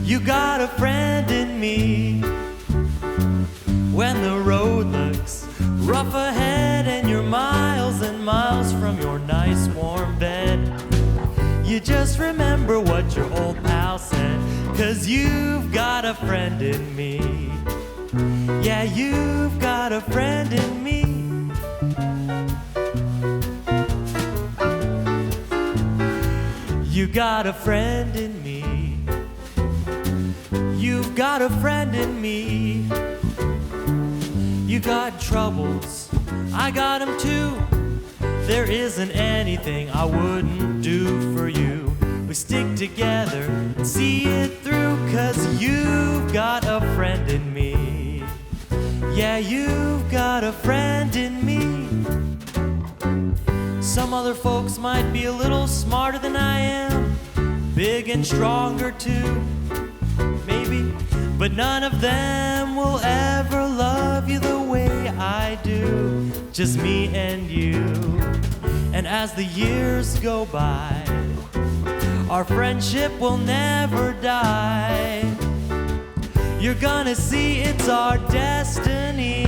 You got a friend in me. When the road looks rough ahead and you're miles and miles from your nice warm bed, you just remember what your old pal said, 'cause you've got a friend in me. Yeah, you've got a friend in me. You got a friend in me. You've got a friend in me. You got troubles, I got them too. There isn't anything I wouldn't do for you. We stick together and see it through, 'cause you've got a friend in me. Yeah, you've got a friend in me. Some other folks might be a little smarter than I am, big and stronger too, maybe, but none of them will ever love you the way I do. Just me and you. And as the years go by, our friendship will never die. You're gonna see it's our destiny.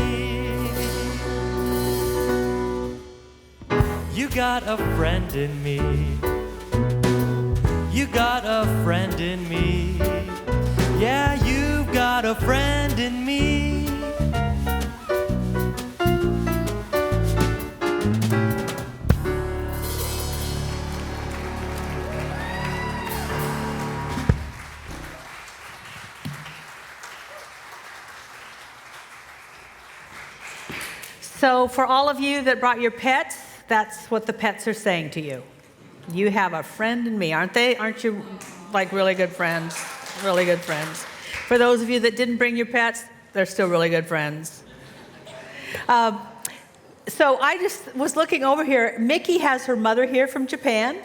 You got a friend in me. You got a friend in me. Yeah, you've got a friend in me. So for all of you that brought your pets, that's what the pets are saying to you. You have a friend in me, aren't they? Aren't you like really good friends? Really good friends. For those of you that didn't bring your pets, they're still really good friends. So I just was looking over here. Micki has her mother here from Japan,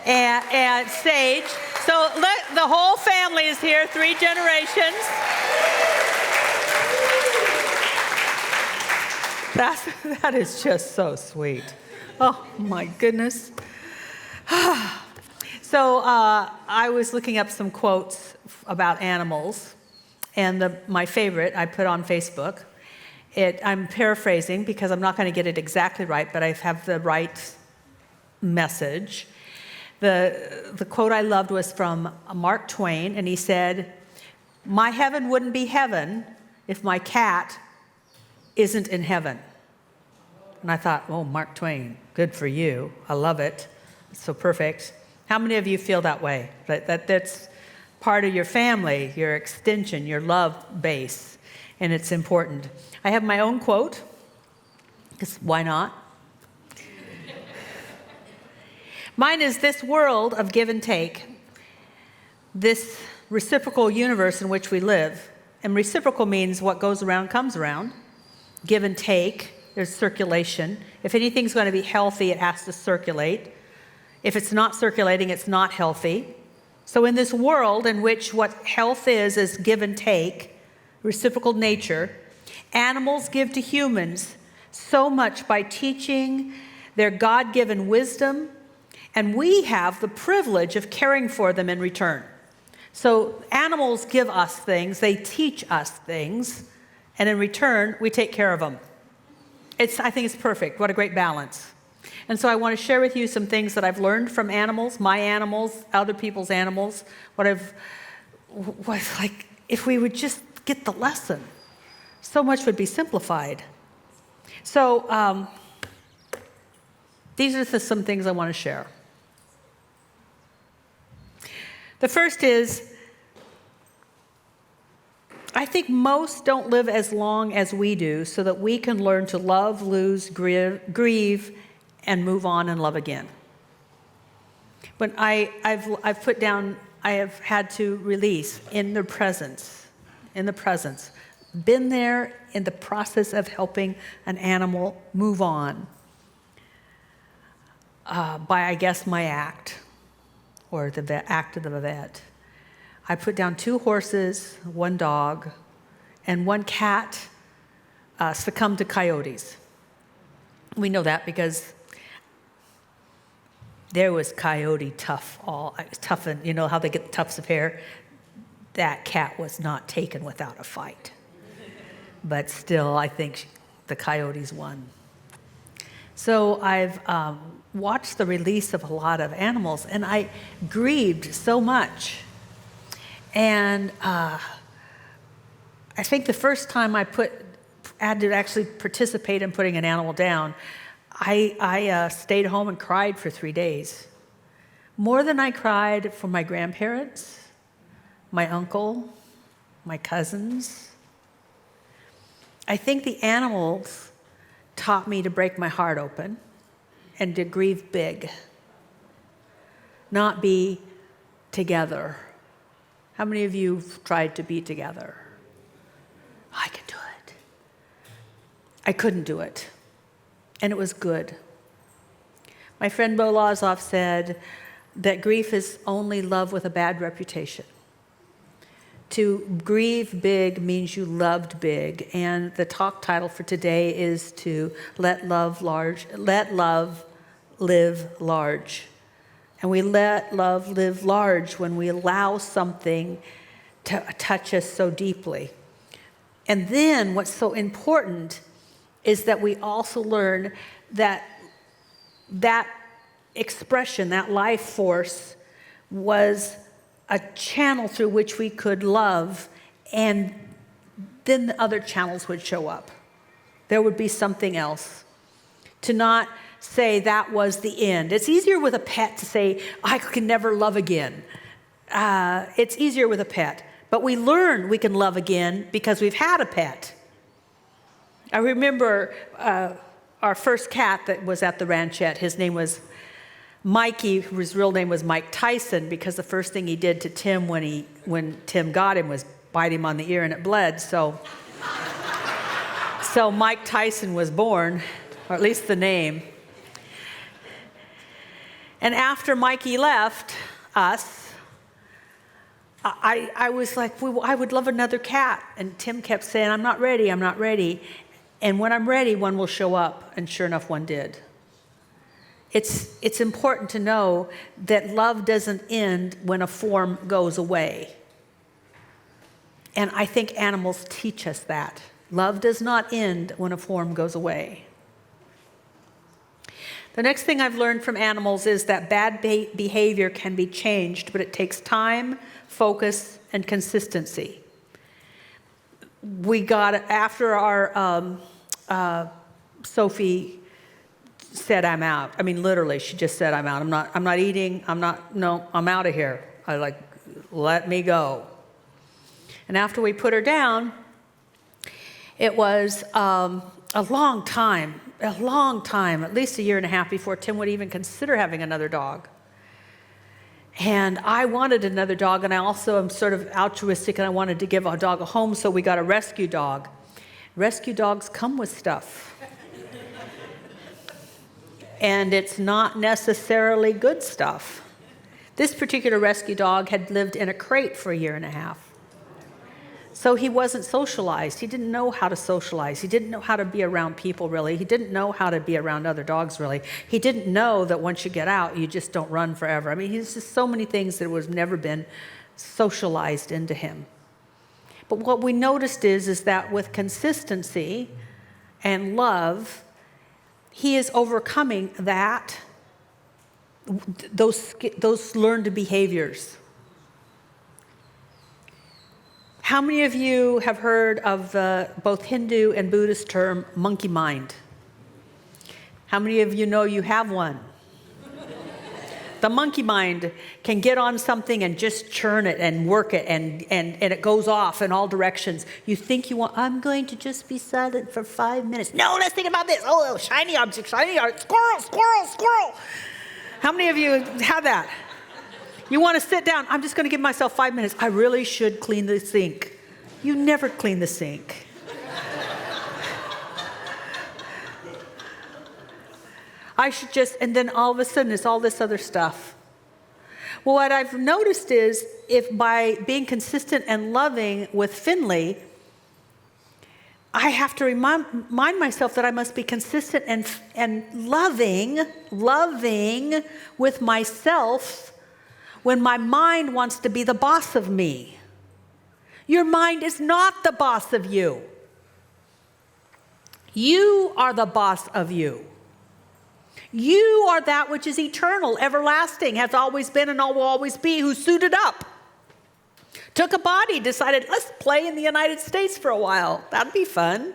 and Sage. So look, the whole family is here, 3 generations. That is just so sweet. Oh my goodness. So I was looking up some quotes about animals, and my favorite I put on Facebook. I'm paraphrasing because I'm not going to get it exactly right, but I have the right message. The quote I loved was from Mark Twain, and he said, "My heaven wouldn't be heaven if my cat isn't in heaven." And I thought, oh, Mark Twain, good for you. I love it. It's so perfect. How many of you feel that way? That's part of your family, your extension, your love base, and it's important. I have my own quote, because why not? Mine is, "This world of give and take, this reciprocal universe in which we live," and reciprocal means what goes around comes around. Give and take, there's circulation. If anything's going to be healthy, it has to circulate. If it's not circulating, it's not healthy. So in this world in which what health is give and take, reciprocal nature, animals give to humans so much by teaching their God-given wisdom, and we have the privilege of caring for them in return. So animals give us things, they teach us things, and in return, we take care of them. I think it's perfect. What a great balance. And so I want to share with you some things that I've learned from animals, my animals, other people's animals, like, if we would just get the lesson, so much would be simplified. So these are some things I want to share. The first is, I think most don't live as long as we do so that we can learn to love, lose, grieve, and move on and love again. But I've put down, I have had to release in the presence, been there in the process of helping an animal move on by, I guess, my act, or the act of the vet. I put down 2 horses, 1 dog, and 1 cat succumbed to coyotes. We know that because there was coyote tough, and you know how they get the tufts of hair? that cat was not taken without a fight. But still, I think the coyotes won. So I've watched the release of a lot of animals, and I grieved so much. And I think the first time I had to actually participate in putting an animal down, I stayed home and cried for 3 days. More than I cried for my grandparents, my uncle, my cousins. I think the animals taught me to break my heart open and to grieve big, not be together. How many of you have tried to be together? I can do it. I couldn't do it, and it was good. My friend Bo Lazoff said that grief is only love with a bad reputation. To grieve big means you loved big, and the talk title for today is to let love live large. And we let love live large when we allow something to touch us so deeply. And then what's so important is that we also learn that that expression, that life force, was a channel through which we could love, and then the other channels would show up. There would be something else. To not say that was the end. It's easier with a pet to say, I can never love again. It's easier with a pet. But we learn we can love again because we've had a pet. I remember our first cat that was at the ranchette. His name was Micki, whose real name was Mike Tyson, because the first thing he did to Tim when Tim got him was bite him on the ear, and it bled. So Mike Tyson was born, or at least the name. And after Micki left us, I was like, I would love another cat. And Tim kept saying, I'm not ready, I'm not ready. And when I'm ready, one will show up. And sure enough, one did. It's important to know that love doesn't end when a form goes away. And I think animals teach us that. Love does not end when a form goes away. The next thing I've learned from animals is that bad behavior can be changed, but it takes time, focus, and consistency. We got, after our Sophie said, I'm out. I mean, literally, she just said, I'm out. I'm not eating. I'm out of here. Let me go. And after we put her down, it was a long time, at least 1.5 years before Tim would even consider having another dog. And I wanted another dog, and I also am sort of altruistic, and I wanted to give our dog a home, so we got a rescue dog. Rescue dogs come with stuff. And it's not necessarily good stuff. This particular rescue dog had lived in a crate for 1.5 years. So he wasn't socialized. He didn't know how to socialize. He didn't know how to be around people, really. He didn't know how to be around other dogs, really. He didn't know that once you get out, you just don't run forever. I mean, he's just so many things that was never been socialized into him. But what we noticed is that with consistency and love, he is overcoming those learned behaviors. How many of you have heard of the both Hindu and Buddhist term monkey mind? How many of you know you have one? The monkey mind can get on something and just churn it and work it, and it goes off in all directions. You think you want, I'm going to just be silent for 5 minutes. No, let's think about this. Oh, shiny object, squirrel, squirrel, squirrel. How many of you have that? You want to sit down, I'm just going to give myself 5 minutes. I really should clean the sink. You never clean the sink. I should just, and then all of a sudden it's all this other stuff. Well, what I've noticed is if by being consistent and loving with Finley, I have to remind myself that I must be consistent and loving with myself when my mind wants to be the boss of me. Your mind is not the boss of you. You are the boss of you. You are that which is eternal, everlasting, has always been and will always be, who suited up. Took a body, decided, let's play in the United States for a while. That'd be fun.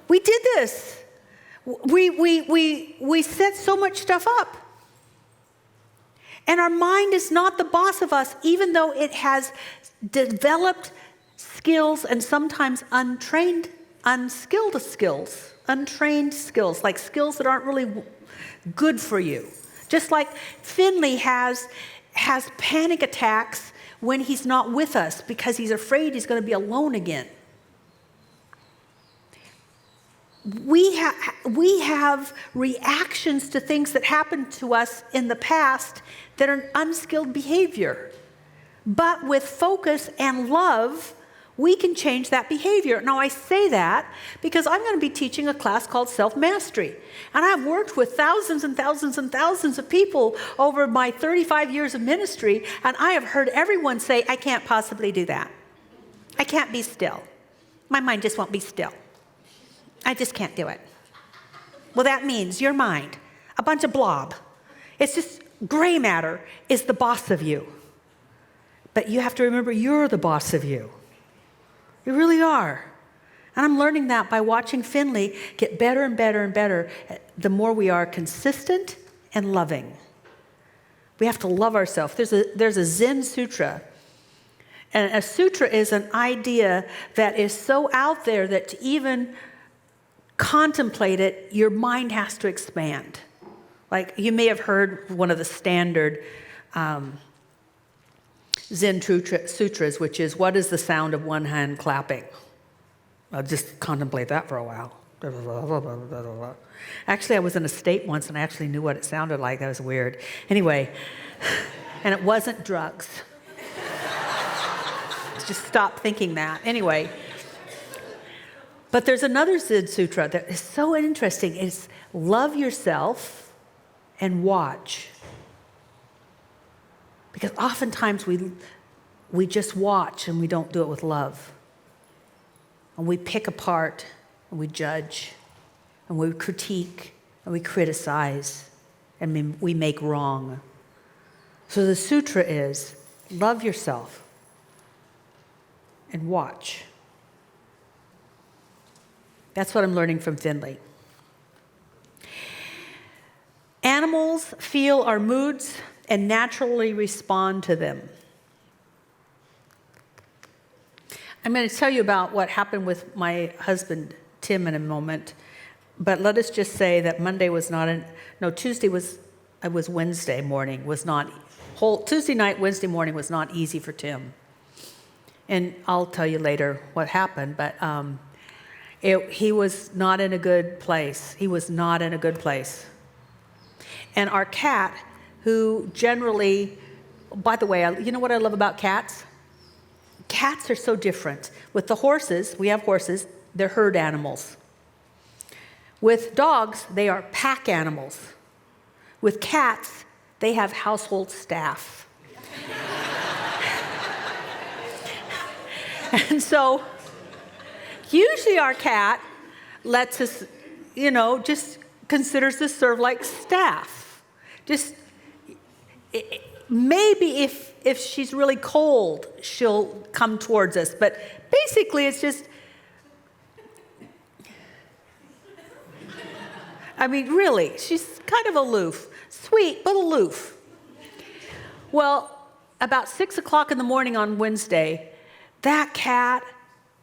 We did this. We set so much stuff up. And our mind is not the boss of us, even though it has developed skills and sometimes untrained skills, like skills that aren't really good for you. Just like Finley has panic attacks when he's not with us because he's afraid he's going to be alone again. We have reactions to things that happened to us in the past that are unskilled behavior. But with focus and love, we can change that behavior. Now, I say that because I'm going to be teaching a class called Self-Mastery. And I've worked with thousands and thousands and thousands of people over my 35 years of ministry, and I have heard everyone say, I can't possibly do that. I can't be still. My mind just won't be still. I just can't do it. Well, that means your mind, a bunch of blob. It's just gray matter is the boss of you. But you have to remember you're the boss of you. You really are. And I'm learning that by watching Finley get better and better and better the more we are consistent and loving. We have to love ourselves. There's a Zen sutra. And a sutra is an idea that is so out there that to even contemplate it, your mind has to expand. Like you may have heard one of the standard Zen sutras, which is, what is the sound of one hand clapping? I'll just contemplate that for a while. Actually, I was in a state once and I actually knew what it sounded like. That was weird. Anyway, and it wasn't drugs. Just stop thinking that. Anyway. But there's another Zen sutra that is so interesting. It's love yourself and watch. Because oftentimes we just watch and we don't do it with love. And we pick apart and we judge and we critique and we criticize and we make wrong. So the sutra is love yourself and watch. That's what I'm learning from Finley. Animals feel our moods and naturally respond to them. I'm going to tell you about what happened with my husband, Tim, in a moment. But let us just say that Tuesday was Wednesday morning, Tuesday night, Wednesday morning was not easy for Tim. And I'll tell you later what happened, but he was not in a good place. He was not in a good place. And our cat, who generally, by the way, you know what I love about cats? Cats are so different. With the horses, we have horses, they're herd animals. With dogs, they are pack animals. With cats, they have household staff. And so, usually our cat lets us, just considers us serve like staff. Just maybe if she's really cold, she'll come towards us. But basically, it's just, really, she's kind of aloof. Sweet, but aloof. Well, about 6 o'clock in the morning on Wednesday, that cat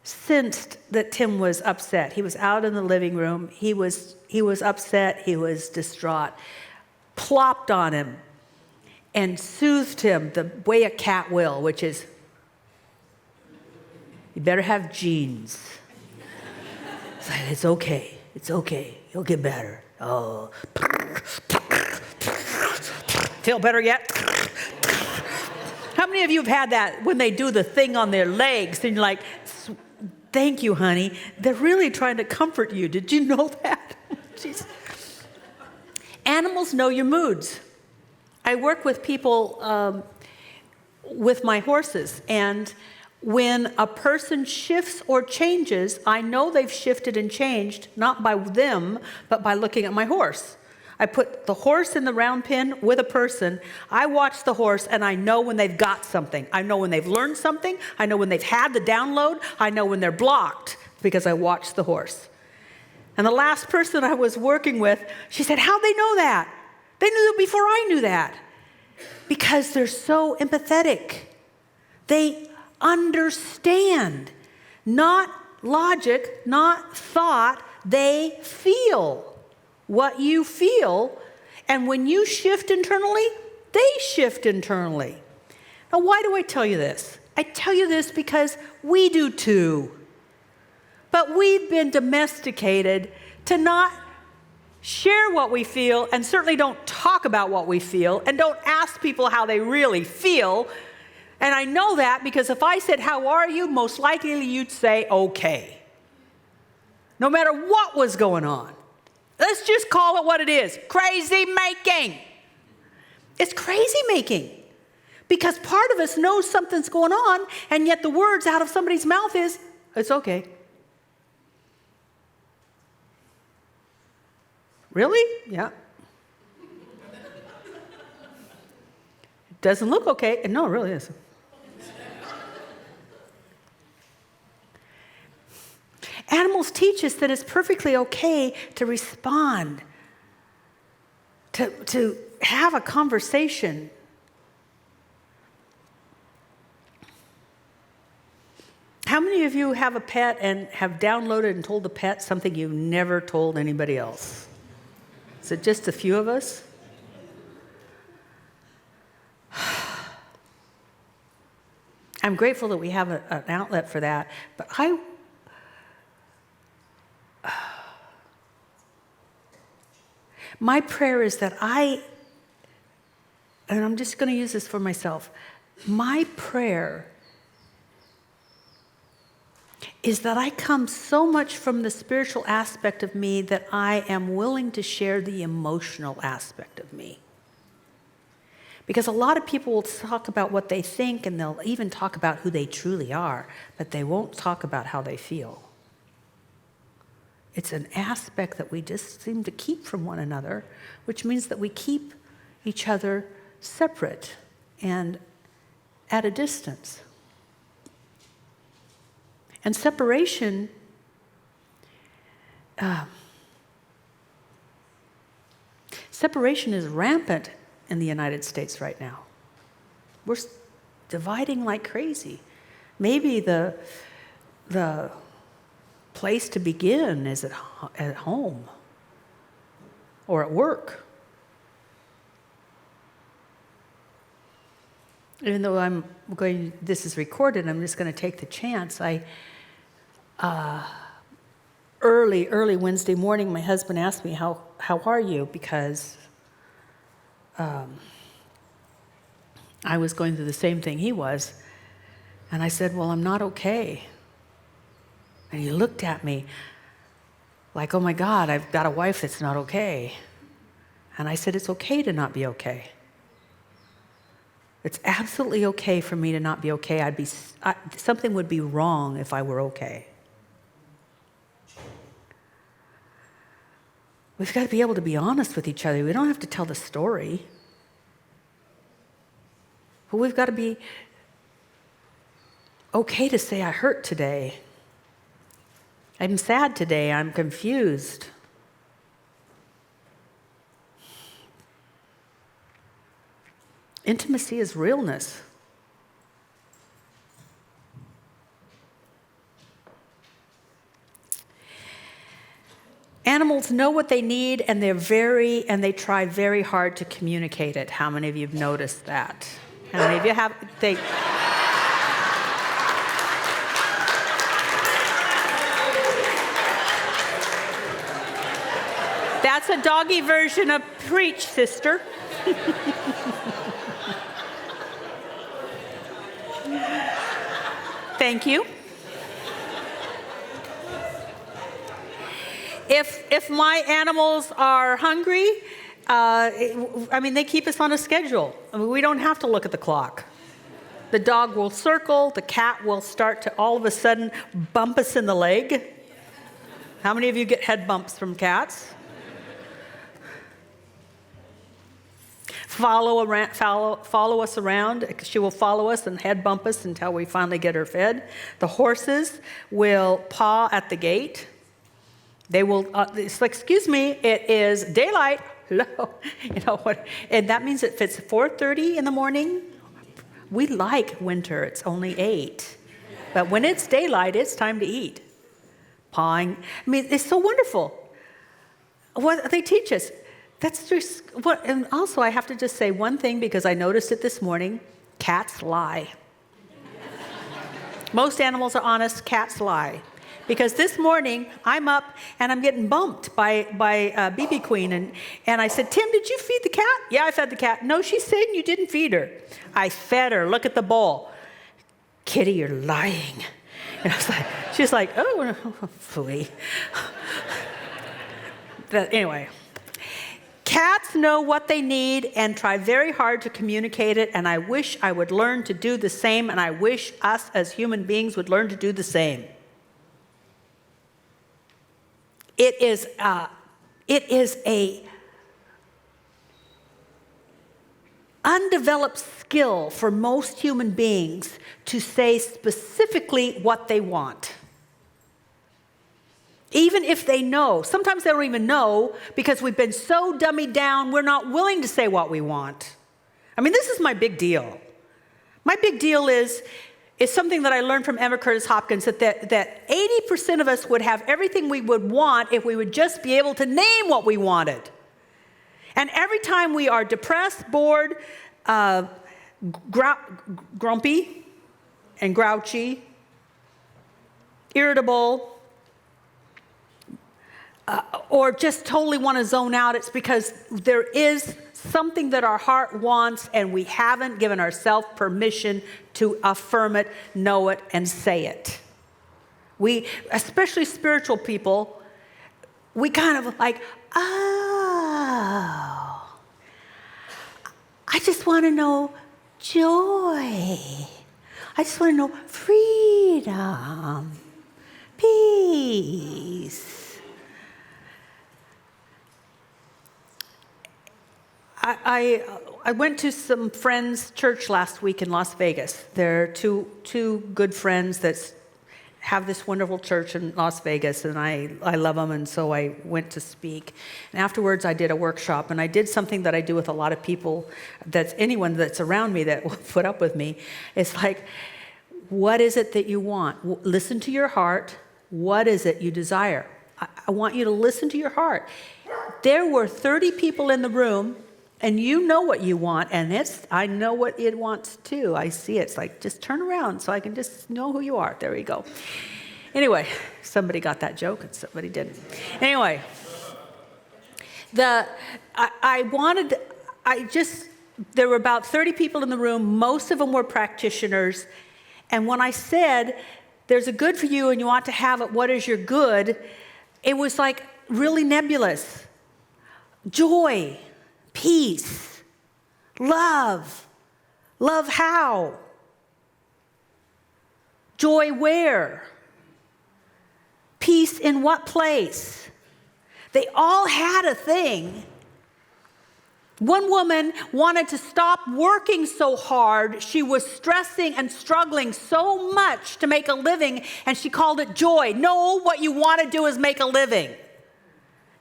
sensed that Tim was upset. He was out in the living room. He was upset. He was distraught. Plopped on him and soothed him the way a cat will, which is, you better have genes. It's like, it's okay. You'll get better. Oh. Feel better yet? How many of you have had that when they do the thing on their legs and you're like, thank you, honey. They're really trying to comfort you. Did you know that? Jeez. Animals know your moods. I work with people with my horses, and when a person shifts or changes, I know they've shifted and changed, not by them, but by looking at my horse. I put the horse in the round pen with a person. I watch the horse, and I know when they've got something. I know when they've learned something. I know when they've had the download. I know when they're blocked because I watch the horse. And the last person I was working with, she said, how'd they know that? They knew it before I knew that. Because they're so empathetic. They understand. Not logic, not thought. They feel what you feel. And when you shift internally, they shift internally. Now, why do I tell you this? I tell you this because we do too. But we've been domesticated to not share what we feel, and certainly don't talk about what we feel, and don't ask people how they really feel. And I know that because if I said, how are you? Most likely you'd say, okay. No matter what was going on. Let's just call it what it is. Crazy making. It's crazy making. Because part of us knows something's going on, and yet the words out of somebody's mouth is, it's okay. Really? Yeah. It doesn't look okay. No, it really is. Animals teach us that it's perfectly okay to respond, to have a conversation. How many of you have a pet and have downloaded and told the pet something you never told anybody else? Is it just a few of us? I'm grateful that we have an outlet for that, but my prayer is that and I'm just going to use this for myself, my prayer is that I come so much from the spiritual aspect of me that I am willing to share the emotional aspect of me. Because a lot of people will talk about what they think, and they'll even talk about who they truly are, but they won't talk about how they feel. It's an aspect that we just seem to keep from one another, which means that we keep each other separate and at a distance. And separation is rampant in the United States right now. We're dividing like crazy. Maybe the place to begin is at home or at work. Even though this is recorded, I'm just going to take the chance. Early Wednesday morning, my husband asked me, how are you? Because I was going through the same thing he was. And I said, well, I'm not okay. And he looked at me like, oh my God, I've got a wife that's not okay. And I said, it's okay to not be okay. It's absolutely okay for me to not be okay. Something would be wrong if I were okay. We've got to be able to be honest with each other. We don't have to tell the story. But we've got to be okay to say, I hurt today. I'm sad today. I'm confused. Intimacy is realness. Animals know what they need, and they try very hard to communicate it. How many of you have noticed that? How many of you have? That's a doggy version of preach, sister. Thank you. If my animals are hungry, They keep us on a schedule. We don't have to look at the clock. The dog will circle. The cat will start to all of a sudden bump us in the leg. How many of you get head bumps from cats? Follow us around. She will follow us and head bump us until we finally get her fed. The horses will paw at the gate. They will, it's like, excuse me, it is daylight. Hello. You know what? And that means if it's 4:30 in the morning, we like winter. It's only 8. But when it's daylight, it's time to eat. Pawing. It's so wonderful. What they teach us. That's just what, and also I have to just say one thing because I noticed it this morning. Cats lie. Most animals are honest, cats lie. Because this morning I'm up and I'm getting bumped by BB Queen and I said, Tim, did you feed the cat? Yeah, I fed the cat. No, she's saying you didn't feed her. I fed her. Look at the bowl. Kitty, you're lying. And I was like, she's like, oh, fooey. But anyway. Cats know what they need and try very hard to communicate it, and I wish I would learn to do the same, and I wish us as human beings would learn to do the same. It is a undeveloped skill for most human beings to say specifically what they want. Even if they know. Sometimes they don't even know because we've been so dummied down, we're not willing to say what we want. This is my big deal. My big deal is something that I learned from Emma Curtis Hopkins, that 80% of us would have everything we would want if we would just be able to name what we wanted. And every time we are depressed, bored, grumpy and grouchy, irritable, or just totally want to zone out, it's because there is something that our heart wants and we haven't given ourselves permission to affirm it, know it, and say it. We, especially spiritual people, we kind of like, oh, I just want to know joy. I just want to know freedom, peace. I went to some friends' church last week in Las Vegas. They're two good friends that have this wonderful church in Las Vegas, and I love them, and so I went to speak. And afterwards, I did a workshop, and I did something that I do with a lot of people, that's anyone that's around me that will put up with me. It's like, what is it that you want? Listen to your heart. What is it you desire? I want you to listen to your heart. There were 30 people in the room, and you know what you want, and I know what it wants too. I see it. It's like, just turn around so I can just know who you are. There we go. Anyway, somebody got that joke and somebody didn't. Anyway, there were about 30 people in the room. Most of them were practitioners. And when I said, there's a good for you and you want to have it, what is your good? It was like really nebulous. Joy. Peace, love how? Joy where? Peace in what place? They all had a thing. One woman wanted to stop working so hard. She was stressing and struggling so much to make a living, and she called it joy. No, what you want to do is make a living.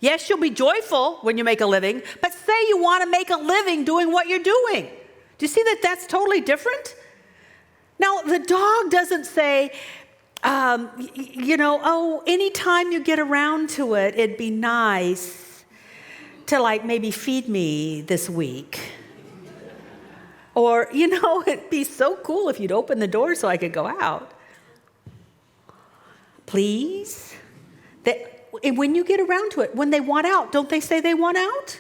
Yes, you'll be joyful when you make a living, but say you want to make a living doing what you're doing. Do you see that that's totally different? Now, the dog doesn't say, anytime you get around to it, it'd be nice to maybe feed me this week. Or, it'd be so cool if you'd open the door so I could go out. Please? And when you get around to it, when they want out, don't they say they want out?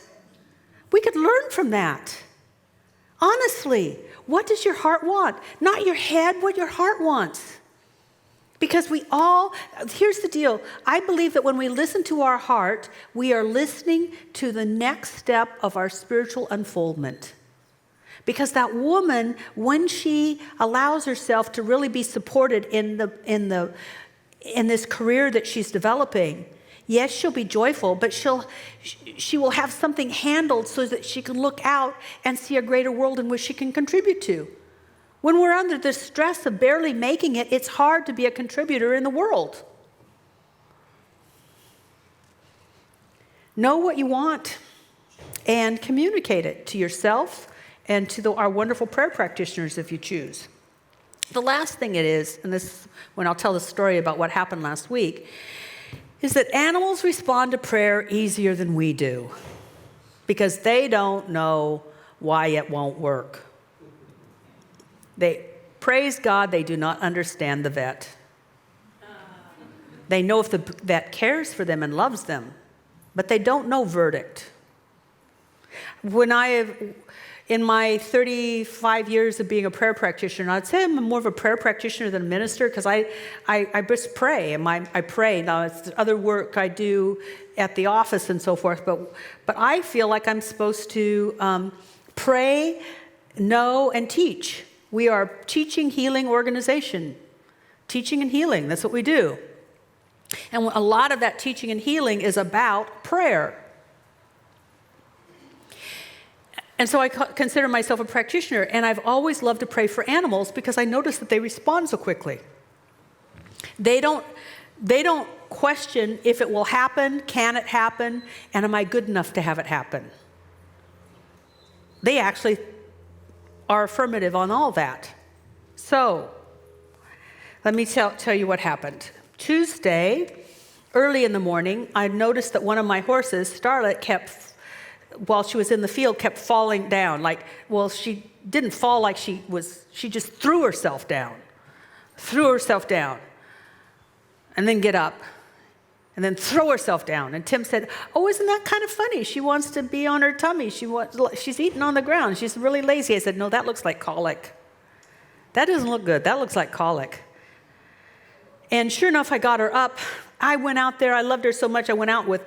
We could learn from that. Honestly, what does your heart want? Not your head, what your heart wants. Because here's the deal. I believe that when we listen to our heart, we are listening to the next step of our spiritual unfoldment. Because that woman, when she allows herself to really be supported in this career that she's developing, yes, she'll be joyful, but she will have something handled so that she can look out and see a greater world in which she can contribute to. When we're under the stress of barely making it, it's hard to be a contributor in the world. Know what you want and communicate it to yourself and to our wonderful prayer practitioners if you choose. The last thing it is, and this when I'll tell the story about what happened last week, is that animals respond to prayer easier than we do because they don't know why it won't work. They praise God, they do not understand the vet. They know if the vet cares for them and loves them, but they don't know verdict. In my 35 years of being a prayer practitioner, I'd say I'm more of a prayer practitioner than a minister because I just pray. And I pray. Now, it's other work I do at the office and so forth, but I feel like I'm supposed to pray, know, and teach. We are a teaching, healing organization. Teaching and healing, that's what we do. And a lot of that teaching and healing is about prayer. And so I consider myself a practitioner, and I've always loved to pray for animals because I notice that they respond so quickly. They don't question if it will happen, can it happen, and am I good enough to have it happen? They actually are affirmative on all that. So, let me tell you what happened. Tuesday, early in the morning, I noticed that one of my horses, Starlet, while she was in the field, kept falling down. She didn't fall like she just threw herself down, and then get up, and then throw herself down. And Tim said, "Oh, isn't that kind of funny? She wants to be on her tummy. She's eating on the ground. She's really lazy." I said, "No, that looks like colic. That doesn't look good. That looks like colic." And sure enough, I got her up. I went out there. I loved her so much. I went out with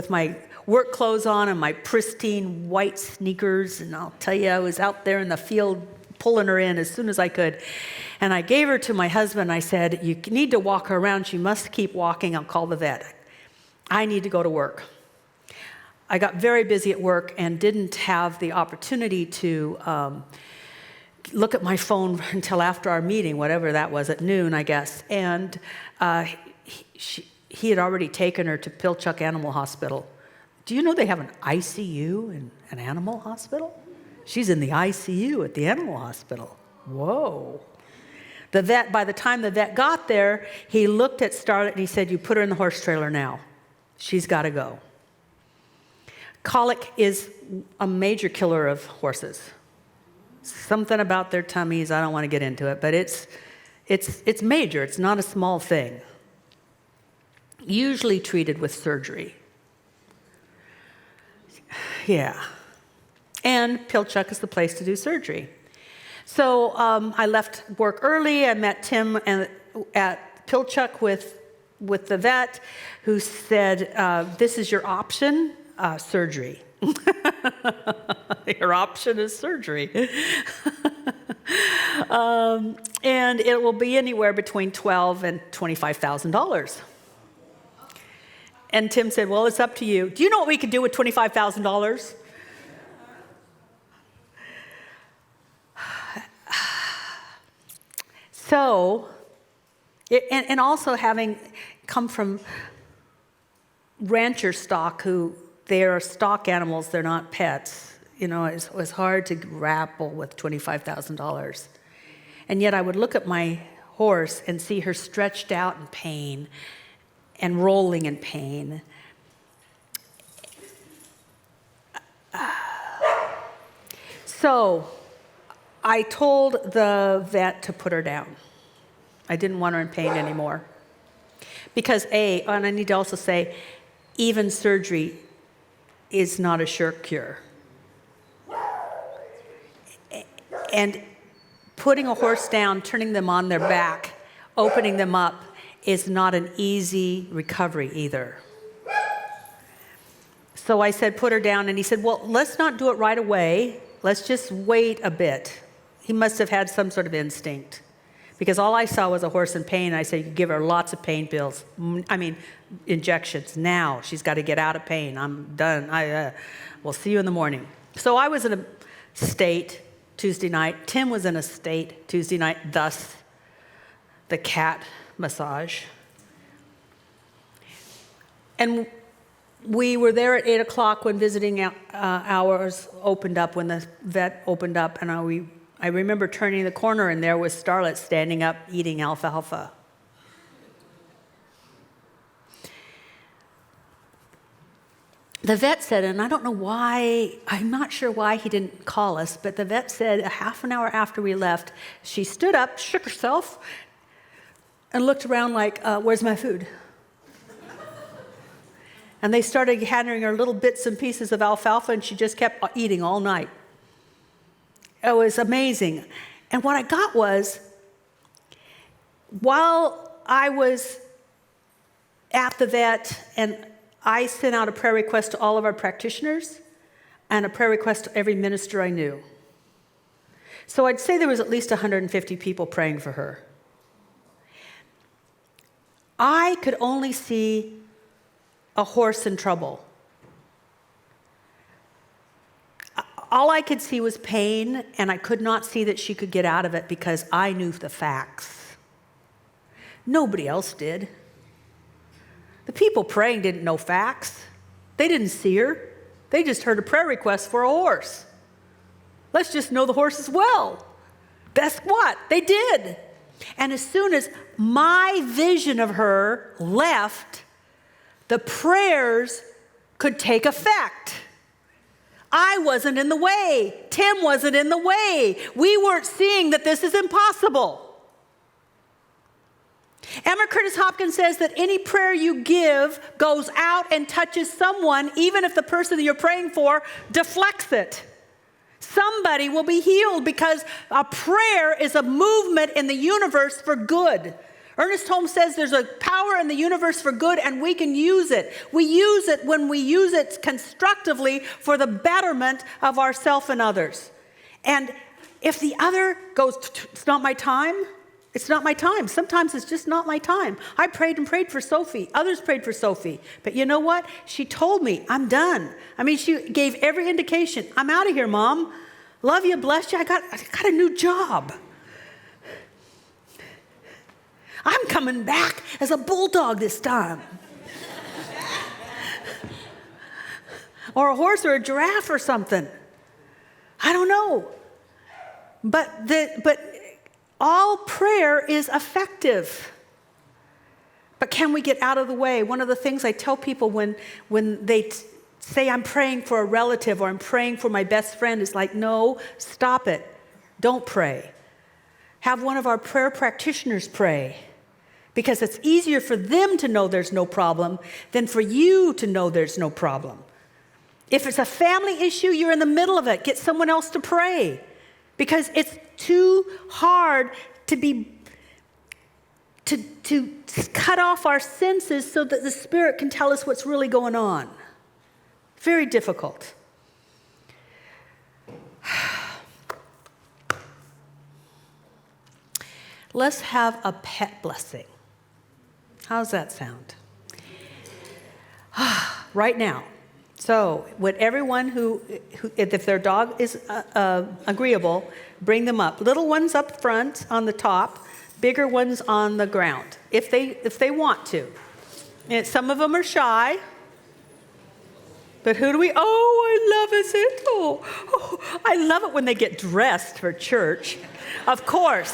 my work clothes on and my pristine white sneakers. And I'll tell you, I was out there in the field pulling her in as soon as I could. And I gave her to my husband. I said, "You need to walk her around. She must keep walking. I'll call the vet. I need to go to work." I got very busy at work and didn't have the opportunity to look at my phone until after our meeting, whatever that was, at noon, I guess. And he had already taken her to Pilchuck Animal Hospital. Do you know they have an ICU in an animal hospital? She's in the ICU at the animal hospital. Whoa. The vet, by the time the vet got there, he looked at Starlet and he said, "You put her in the horse trailer now. She's got to go." Colic is a major killer of horses. Something about their tummies, I don't want to get into it, but it's major. It's not a small thing. Usually treated with surgery. Yeah. And Pilchuck is the place to do surgery. So I left work early. I met Tim at Pilchuck with the vet, who said, "This is your option, surgery." Your option is surgery. And it will be anywhere between $12,000 and $25,000. And Tim said, "Well, it's up to you. Do you know what we could do with $25,000? So, and also having come from rancher stock, they are stock animals, they're not pets. You know, it was hard to grapple with $25,000. And yet I would look at my horse and see her stretched out in pain and rolling in pain. So I told the vet to put her down. I didn't want her in pain anymore. Because and I need to also say, even surgery is not a sure cure. And putting a horse down, turning them on their back, opening them up is not an easy recovery either. So I said, put her down, and he said, well, let's not do it right away. Let's just wait a bit. He must have had some sort of instinct, because all I saw was a horse in pain. I said, you give her lots of pain pills. Injections now. She's got to get out of pain. I'm done. We'll see you in the morning. So I was in a state Tuesday night. Tim was in a state Tuesday night, thus the cat massage. And we were there at 8 o'clock when visiting hours opened up, when the vet opened up, and I remember turning the corner, and there was Starlet standing up eating alfalfa. The vet said, and I don't know why, I'm not sure why he didn't call us, but the vet said a half an hour after we left, she stood up, shook herself, and looked around like, where's my food? And they started handing her little bits and pieces of alfalfa, and she just kept eating all night. It was amazing. And what I got was, while I was at the vet, and I sent out a prayer request to all of our practitioners and a prayer request to every minister I knew. So I'd say there was at least 150 people praying for her. I could only see a horse in trouble. All I could see was pain, and I could not see that she could get out of it because I knew the facts. Nobody else did. The people praying didn't know facts. They didn't see her. They just heard a prayer request for a horse. Let's just know the horse as well. Guess what? They did. And as soon as my vision of her left, the prayers could take effect. I wasn't in the way. Tim wasn't in the way. We weren't seeing that this is impossible. Emma Curtis Hopkins says that any prayer you give goes out and touches someone, even if the person that you're praying for deflects it. Somebody will be healed because a prayer is a movement in the universe for good. Ernest Holmes says there's a power in the universe for good, and we can use it. We use it when we use it constructively for the betterment of ourselves and others. And if the other goes, it's not my time, it's not my time. Sometimes it's just not my time. I prayed and prayed for Sophie. Others prayed for Sophie. But you know what? She told me, I'm done. I mean, she gave every indication. I'm out of here, Mom. Love you, bless you. I got a new job. I'm coming back as a bulldog this time. Or a horse or a giraffe or something. I don't know. But all prayer is effective. But can we get out of the way? One of the things I tell people when they say I'm praying for a relative or I'm praying for my best friend is like, no, stop it. Don't pray. Have one of our prayer practitioners pray. Because it's easier for them to know there's no problem than for you to know there's no problem. If it's a family issue, you're in the middle of it. Get someone else to pray. Because it's too hard to cut off our senses so that the Spirit can tell us what's really going on. Very difficult. Let's have a pet blessing. How's that sound? Right now. So, would everyone who if their dog is agreeable, bring them up. Little ones up front on the top, bigger ones on the ground, if they want to. And some of them are shy. But who do we? Oh, I love it. Oh, I love it when they get dressed for church. Of course,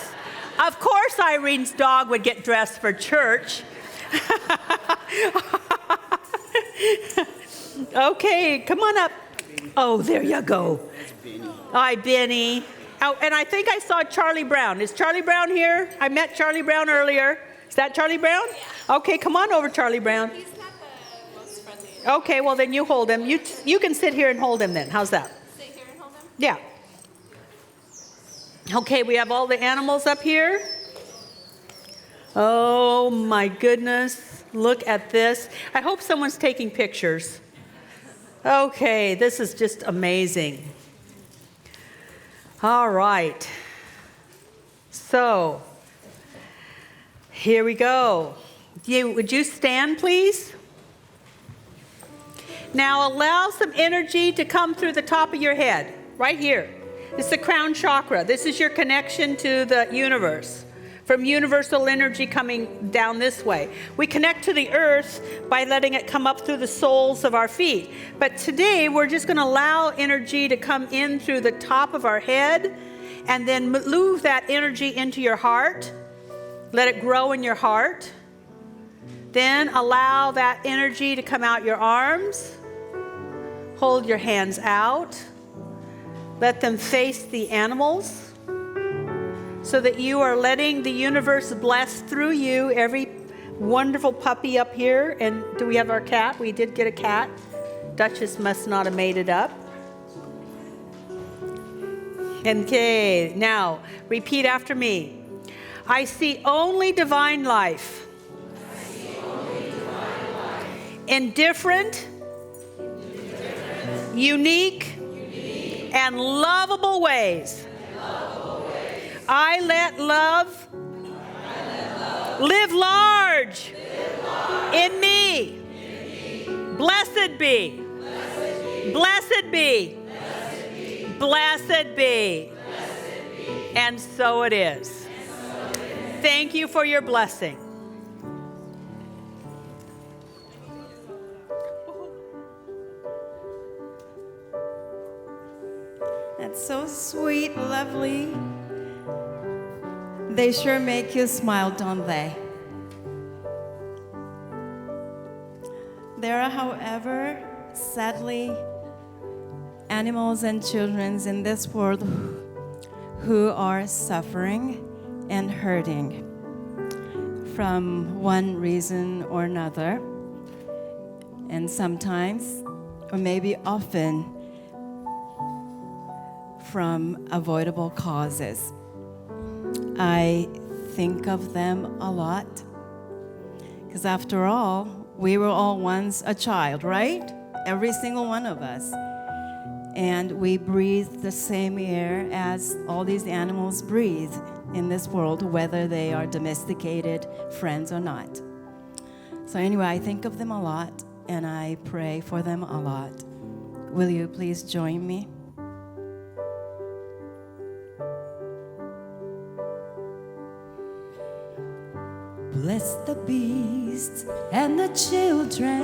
Irene's dog would get dressed for church. Okay, come on up. Oh, there you go. Hi, Benny. Oh, and I think I saw Charlie Brown. Is Charlie Brown here? I met Charlie Brown earlier. Is that Charlie Brown? Yeah. Okay, come on over, Charlie Brown. He's not the most friendly. Okay, well then you hold him. You can sit here and hold him then. How's that? Sit here and hold him? Yeah. Okay, we have all the animals up here. Oh my goodness, look at this. I hope someone's taking pictures. Okay, this is just amazing. All right. So, here we go. Would you stand, please? Now allow some energy to come through the top of your head, right here. It's the crown chakra. This is your connection to the universe. From universal energy coming down this way. We connect to the earth by letting it come up through the soles of our feet. But today we're just going to allow energy to come in through the top of our head and then move that energy into your heart. Let it grow in your heart. Then allow that energy to come out your arms. Hold your hands out. Let them face the animals. So that you are letting the universe bless through you every wonderful puppy up here. And do we have our cat? We did get a cat. Duchess must not have made it up. Okay, now repeat after me. I see only divine life. Indifferent, unique, and lovable ways. I let love live large in me. Blessed be. Blessed be. Blessed be. And so it is. Thank you for your blessing. That's so sweet, lovely. They sure make you smile, don't they? There are, however, sadly, animals and children in this world who are suffering and hurting from one reason or another, and sometimes, or maybe often, from avoidable causes. I think of them a lot, because after all, we were all once a child, right? Every single one of us. And we breathe the same air as all these animals breathe in this world, whether they are domesticated friends or not. So anyway, I think of them a lot, and I pray for them a lot. Will you please join me? Bless the beasts and the children,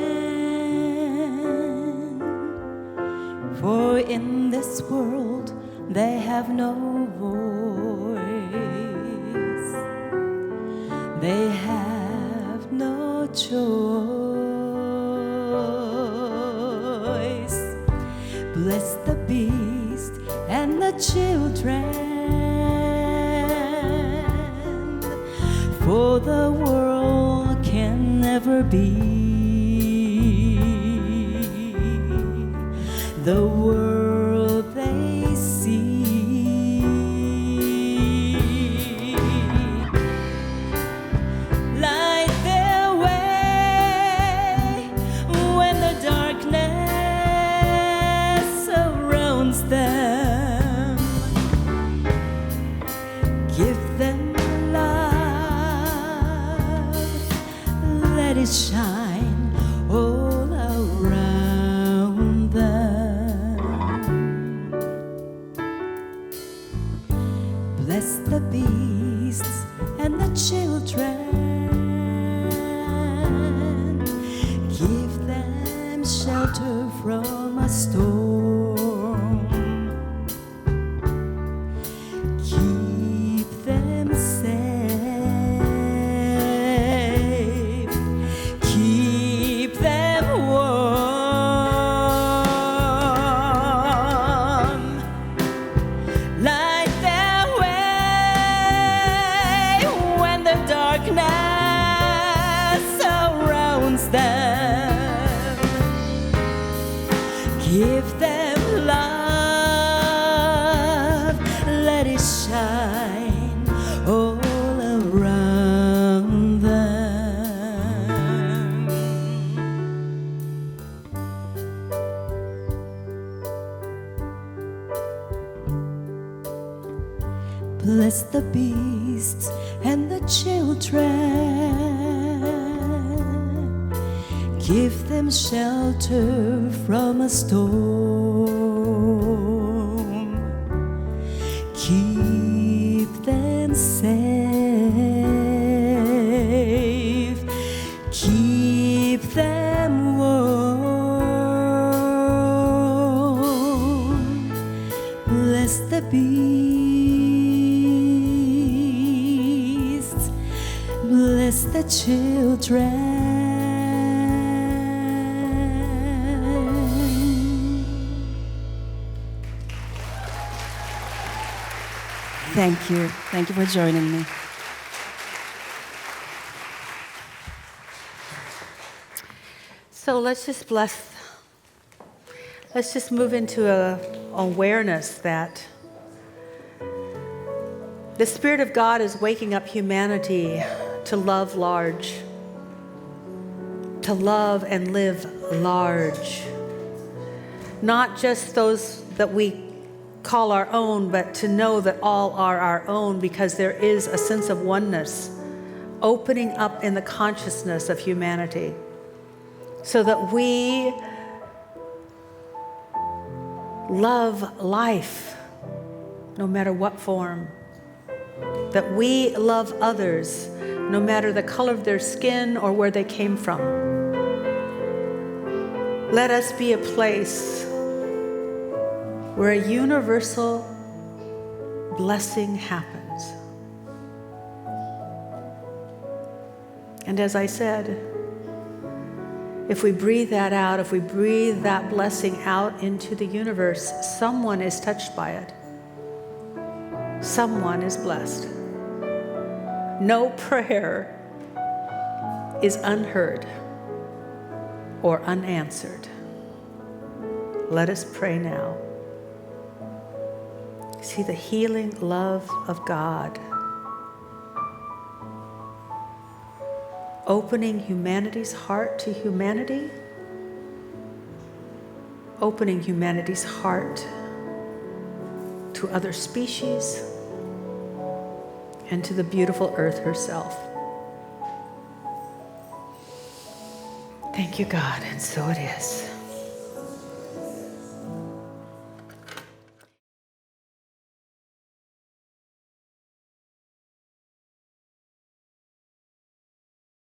for in this world they have no voice. They have no choice. Bless the beast and the children, for the world can never be the world they see. Light their way when the darkness surrounds them. Give them let it shine all around them. Bless the beasts and the children. Give them shelter from a storm. Keep them safe. Darkness Bless the beasts and the children. Give them shelter from a storm. Keep them safe. Keep them warm. Bless the beasts. Bless the children. Thank you. Thank you for joining me. So let's just move into a awareness that the Spirit of God is waking up humanity to love large, to love and live large. Not just those that we call our own, but to know that all are our own, because there is a sense of oneness opening up in the consciousness of humanity, so that we love life no matter what form, that we love others no matter the color of their skin or where they came from. Let us be a place where a universal blessing happens. And as I said, if we breathe that out, if we breathe that blessing out into the universe, someone is touched by it. Someone is blessed. No prayer is unheard or unanswered. Let us pray now. See the healing love of God opening humanity's heart to humanity, opening humanity's heart to other species, and to the beautiful earth herself. Thank you, God, and so it is.